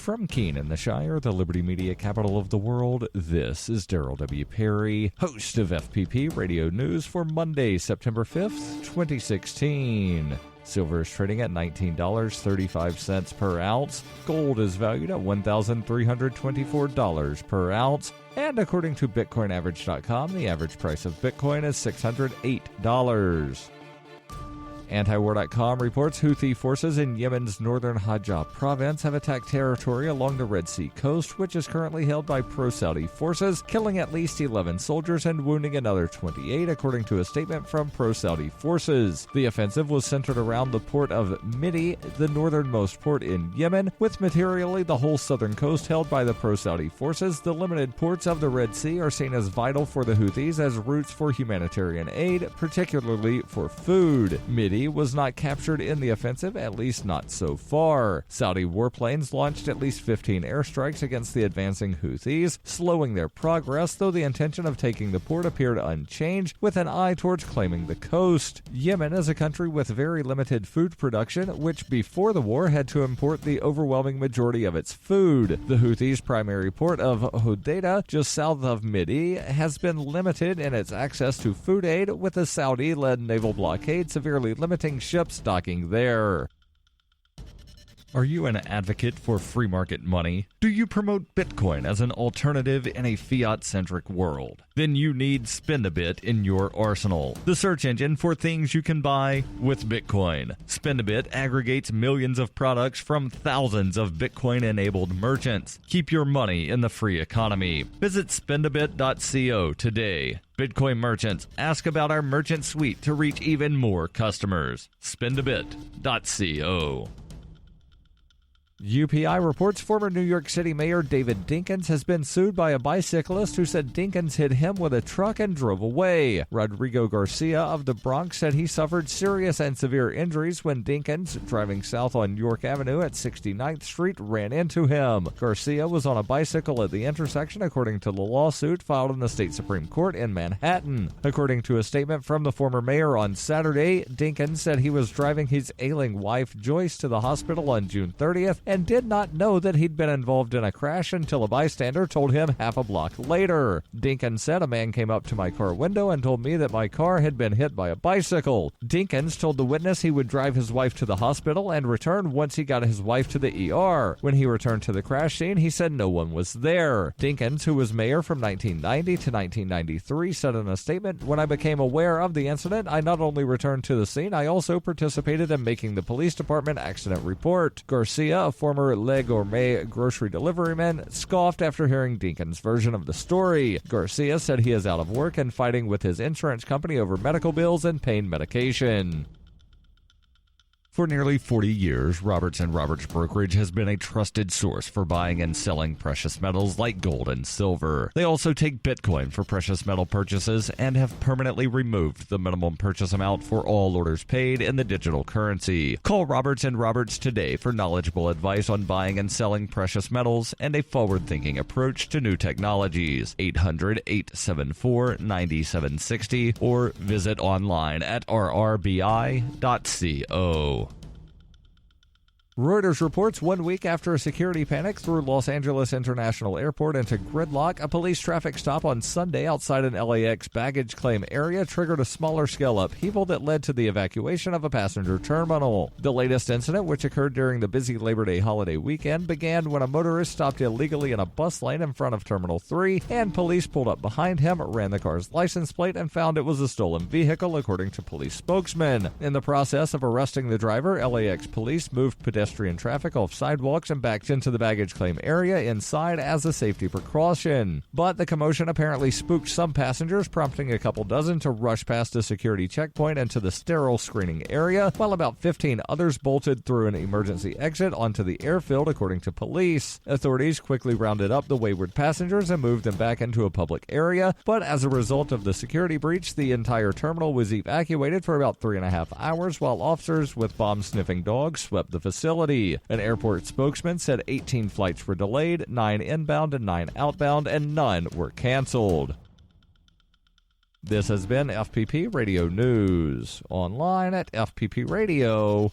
From Keene in the Shire, the Liberty Media capital of the world, this is Daryl W. Perry, host of FPP Radio News for Monday, September 5th, 2016. Silver is trading at $19.35 per ounce. Gold is valued at $1,324 per ounce. And according to BitcoinAverage.com, the average price of Bitcoin is $608. Antiwar.com reports Houthi forces in Yemen's northern Hajjah province have attacked territory along the Red Sea coast, which is currently held by pro-Saudi forces, killing at least 11 soldiers and wounding another 28, according to a statement from pro-Saudi forces. The offensive was centered around the port of Midi, the northernmost port in Yemen, with materially the whole southern coast held by the pro-Saudi forces. The limited ports of the Red Sea are seen as vital for the Houthis as routes for humanitarian aid, particularly for food. Midi was not captured in the offensive, at least not so far. Saudi warplanes launched at least 15 airstrikes against the advancing Houthis, slowing their progress, though the intention of taking the port appeared unchanged, with an eye towards claiming the coast. Yemen is a country with very limited food production, which before the war had to import the overwhelming majority of its food. The Houthis' primary port of Hodeidah, just south of Midi, has been limited in its access to food aid, with a Saudi-led naval blockade severely limiting ships docking there. Are you an advocate for free market money? Do you promote Bitcoin as an alternative in a fiat-centric world? Then you need SpinABit in your arsenal, the search engine for things you can buy with Bitcoin. SpinABit aggregates millions of products from thousands of Bitcoin-enabled merchants. Keep your money in the free economy. Visit SpinABit.co today. Bitcoin merchants, ask about our merchant suite to reach even more customers. SpinABit.co. UPI reports former New York City Mayor David Dinkins has been sued by a bicyclist who said Dinkins hit him with a truck and drove away. Rodrigo Garcia of the Bronx said he suffered serious and severe injuries when Dinkins, driving south on York Avenue at 69th Street, ran into him. Garcia was on a bicycle at the intersection, according to the lawsuit filed in the state Supreme Court in Manhattan. According to a statement from the former mayor on Saturday, Dinkins said he was driving his ailing wife Joyce to the hospital on June 30th and did not know that he'd been involved in a crash until a bystander told him half a block later. Dinkins said a man came up to my car window and told me that my car had been hit by a bicycle. Dinkins told the witness he would drive his wife to the hospital and return once he got his wife to the ER. When he returned to the crash scene, he said no one was there. Dinkins, who was mayor from 1990 to 1993, said in a statement, "When I became aware of the incident, I not only returned to the scene, I also participated in making the police department accident report." Garcia, a former Le Gourmet grocery deliveryman, scoffed after hearing Dinkins' version of the story. Garcia said he is out of work and fighting with his insurance company over medical bills and pain medication. For nearly 40 years, Roberts & Roberts Brokerage has been a trusted source for buying and selling precious metals like gold and silver. They also take Bitcoin for precious metal purchases and have permanently removed the minimum purchase amount for all orders paid in the digital currency. Call Roberts & Roberts today for knowledgeable advice on buying and selling precious metals and a forward-thinking approach to new technologies. 800-874-9760 or visit online at rrbi.co. Reuters reports 1 week after a security panic threw Los Angeles International Airport into gridlock, a police traffic stop on Sunday outside an LAX baggage claim area triggered a smaller-scale upheaval that led to the evacuation of a passenger terminal. The latest incident, which occurred during the busy Labor Day holiday weekend, began when a motorist stopped illegally in a bus lane in front of Terminal 3, and police pulled up behind him, ran the car's license plate, and found it was a stolen vehicle, according to police spokesman. In the process of arresting the driver, LAX police moved pedestrian traffic off sidewalks and backed into the baggage claim area inside as a safety precaution. But the commotion apparently spooked some passengers, prompting a couple dozen to rush past a security checkpoint into the sterile screening area, while about 15 others bolted through an emergency exit onto the airfield, according to police. Authorities quickly rounded up the wayward passengers and moved them back into a public area, but as a result of the security breach, the entire terminal was evacuated for about 3.5 hours while officers with bomb-sniffing dogs swept the facility. An airport spokesman said 18 flights were delayed, 9 inbound and 9 outbound, and none were canceled. This has been FPP Radio News, online at fppradio.com.